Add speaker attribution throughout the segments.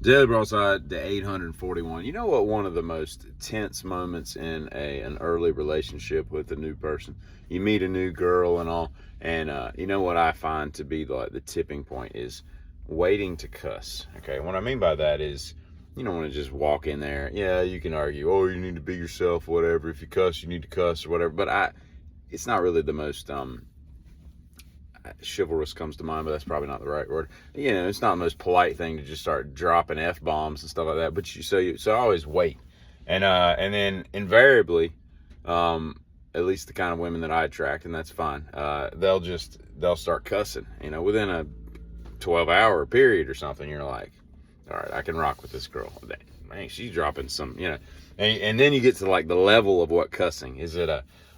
Speaker 1: Daily Broadside, the 841. You know what? One of the most tense moments in an early relationship with a new person. You meet a new girl and all, and you know what I find to be the tipping point is waiting to cuss. Okay, what I mean by that is you don't want to just walk in there. Yeah, you can argue, oh, you need to be yourself, whatever. If you cuss, you need to cuss or whatever. But it's not really the most chivalrous comes to mind, but that's probably not the right word. You know, it's not the most polite thing to just start dropping F-bombs and stuff like that. But so I always wait, and then invariably, at least the kind of women that I attract, and that's fine. They'll start cussing. You know, within a 12-hour period or something. You're like, all right, I can rock with this girl. Man, she's dropping some. You know, and then you get to like the level of what cussing is. It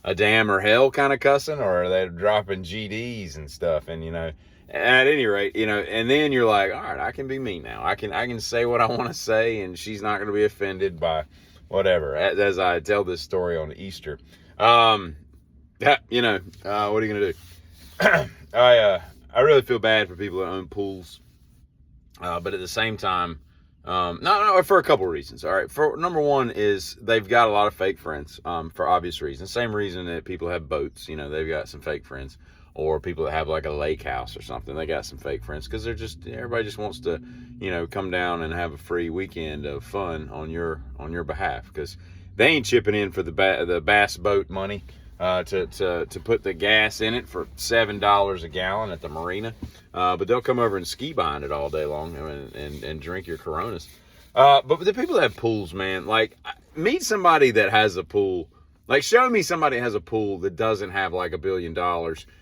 Speaker 1: a damn or hell kind of cussing, or are they dropping GDs and stuff? And, you know, at any rate, you know, and then you're like, all right, I can be me now. I can say what I want to say, and she's not going to be offended by whatever. As I tell this story on Easter, you know, what are you going to do? I really feel bad for people that own pools, but at the same time, no, for a couple of reasons. All right. For number one is they've got a lot of fake friends, for obvious reasons. Same reason that people have boats, you know, they've got some fake friends, or people that have like a lake house or something. They got some fake friends because everybody just wants to, you know, come down and have a free weekend of fun on your behalf, because they ain't chipping in for the bass boat money, to put the gas in it for $7 a gallon at the marina. But they'll come over and ski behind it all day long and drink your Coronas. But the people that have pools, man, like, meet somebody that has a pool. Like, show me somebody that has a pool that doesn't have like $1 billion.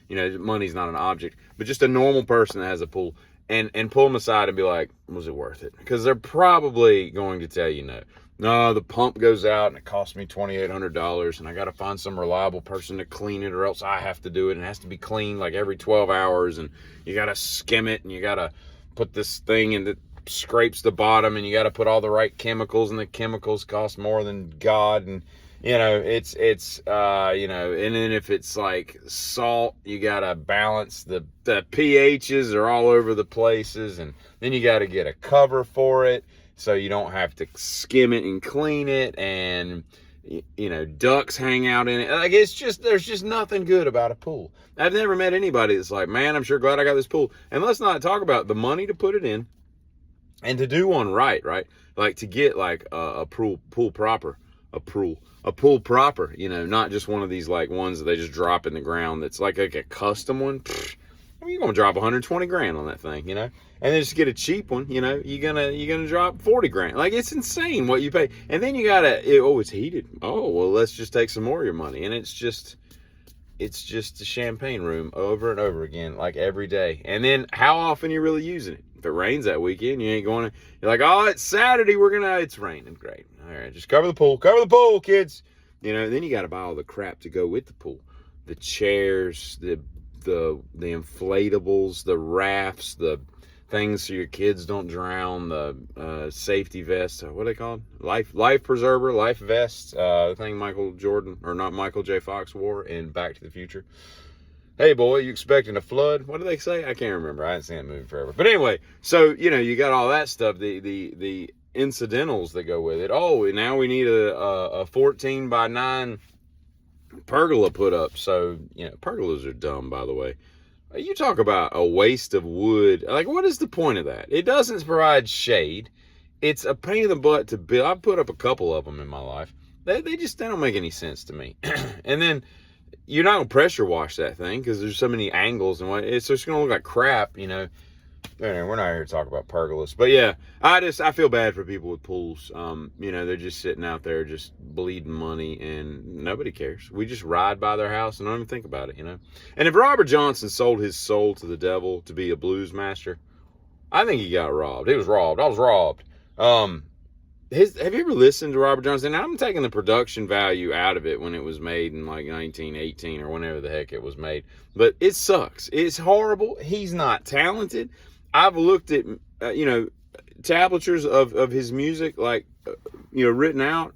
Speaker 1: You know, money's not an object, but just a normal person that has a pool, and pull them aside and be like, was it worth it? Because they're probably going to tell you no. No, the pump goes out and it costs me $2,800, and I got to find some reliable person to clean it, or else I have to do it. And it has to be cleaned like every 12 hours, and you got to skim it, and you got to put this thing in that scrapes the bottom, and you got to put all the right chemicals, and the chemicals cost more than God. And, you know, it's you know, and then if it's like salt, you got to balance the pHs are all over the places, and then you got to get a cover for it, so you don't have to skim it and clean it, and, you know, ducks hang out in it. Like, there's just nothing good about a pool. I've never met anybody that's like, man, I'm sure glad I got this pool. And let's not talk about the money to put it in, and to do one right? Like, to get like a pool proper, you know, not just one of these like ones that they just drop in the ground. That's like a custom one. You're gonna drop 120 grand on that thing, you know, and then just get a cheap one, you know, you're gonna drop 40 grand. Like, it's insane what you pay. And then you gotta, it's heated. Oh, well, let's just take some more of your money. And it's just a champagne room over and over again, like every day. And then how often you really using it? If it rains that weekend, you ain't going to, you're like, oh, it's Saturday, it's raining. Great. All right, just cover the pool, kids. You know, then you got to buy all the crap to go with the pool. The chairs, the inflatables, the rafts, the things so your kids don't drown, the safety vests, what are they called? Life preserver, life vests, the thing Michael J. Fox wore in Back to the Future. Hey boy, you expecting a flood? What do they say? I can't remember. I haven't seen that movie forever. But anyway, so, you know, you got all that stuff, the incidentals that go with it. Oh, now we need a 14 by 9 pergola put up. So, you know, pergolas are dumb, by the way. You talk about a waste of wood. Like, what is the point of that? It doesn't provide shade. It's a pain in the butt to build. I've put up a couple of them in my life. They don't make any sense to me. And then you're not gonna pressure wash that thing because there's so many angles, and it's just gonna look like crap, you know. Anyway, we're not here to talk about pergolas, but yeah, I feel bad for people with pools. You know, they're just sitting out there just bleeding money, and nobody cares. We just ride by their house and don't even think about it, you know. And if Robert Johnson sold his soul to the devil to be a blues master, I think he got robbed. He was robbed. I was robbed. Have you ever listened to Robert Johnson? I'm taking the production value out of it when it was made in like 1918 or whenever the heck it was made. But it sucks. It's horrible. He's not talented. I've looked at, you know, tablatures of his music, like, you know, written out.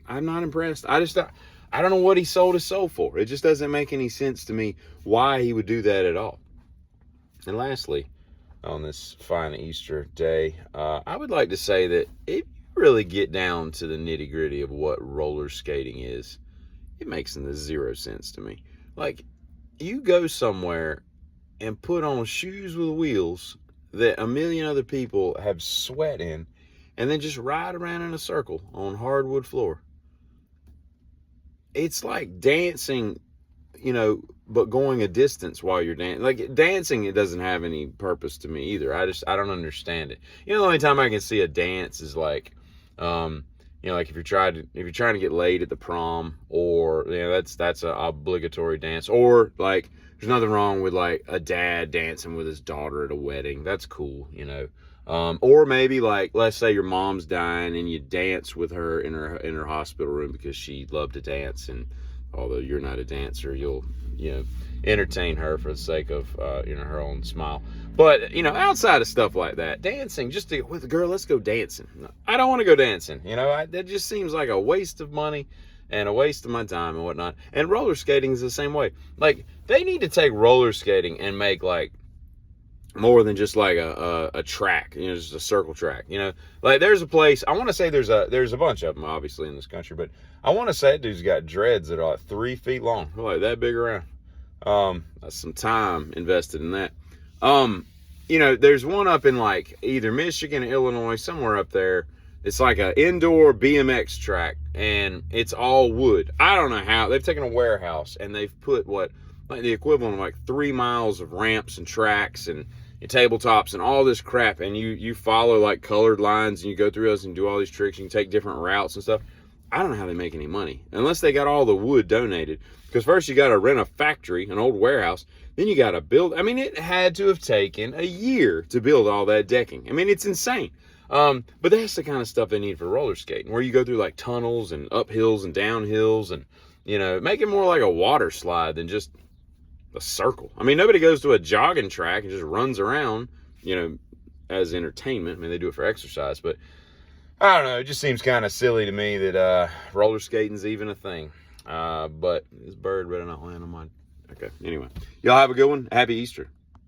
Speaker 1: I'm not impressed. I don't know what he sold his soul for. It just doesn't make any sense to me why he would do that at all. And lastly, on this fine Easter day. I would like to say that if you really get down to the nitty gritty of what roller skating is, it makes zero sense to me. Like, you go somewhere and put on shoes with wheels that a million other people have sweat in, and then just ride around in a circle on hardwood floor. It's like dancing, but going a distance while you're dancing. Like, dancing, it doesn't have any purpose to me either. I don't understand it. The only time I can see a dance is like, like if you're trying to get laid at the prom, or that's an obligatory dance, or like there's nothing wrong with like a dad dancing with his daughter at a wedding. That's cool, or maybe like, let's say your mom's dying and you dance with her in her hospital room because she loved to dance, and although you're not a dancer, you'll entertain her for the sake of her own smile. But outside of stuff like that, dancing just with a girl, let's go dancing. I don't want to go dancing. That just seems like a waste of money and a waste of my time and whatnot. And roller skating is the same way. Like, they need to take roller skating and make like more than just like a track, just a circle track. Like, there's a place, I want to say there's a bunch of them obviously in this country, but I want to say that dude's got dreads that are like 3 feet long. They're like that big around. That's some time invested in that. There's one up in like either Michigan or Illinois, somewhere up there. It's like an indoor BMX track, and it's all wood. I don't know how they've taken a warehouse and they've put like the equivalent of like 3 miles of ramps and tracks and tabletops and all this crap, and you follow like colored lines, and you go through those and do all these tricks. You can take different routes and stuff. I don't know how they make any money unless they got all the wood donated. Because first you got to rent a factory, an old warehouse. Then you got to build. I mean, it had to have taken a year to build all that decking. I mean, it's insane. But that's the kind of stuff they need for roller skating, where you go through like tunnels and up hills and down hills, and make it more like a water slide than just a circle. I mean, nobody goes to a jogging track and just runs around, as entertainment. I mean, they do it for exercise, but I don't know. It just seems kind of silly to me that roller skating's even a thing. But this bird better not land on mine. Okay, anyway. Y'all have a good one. Happy Easter.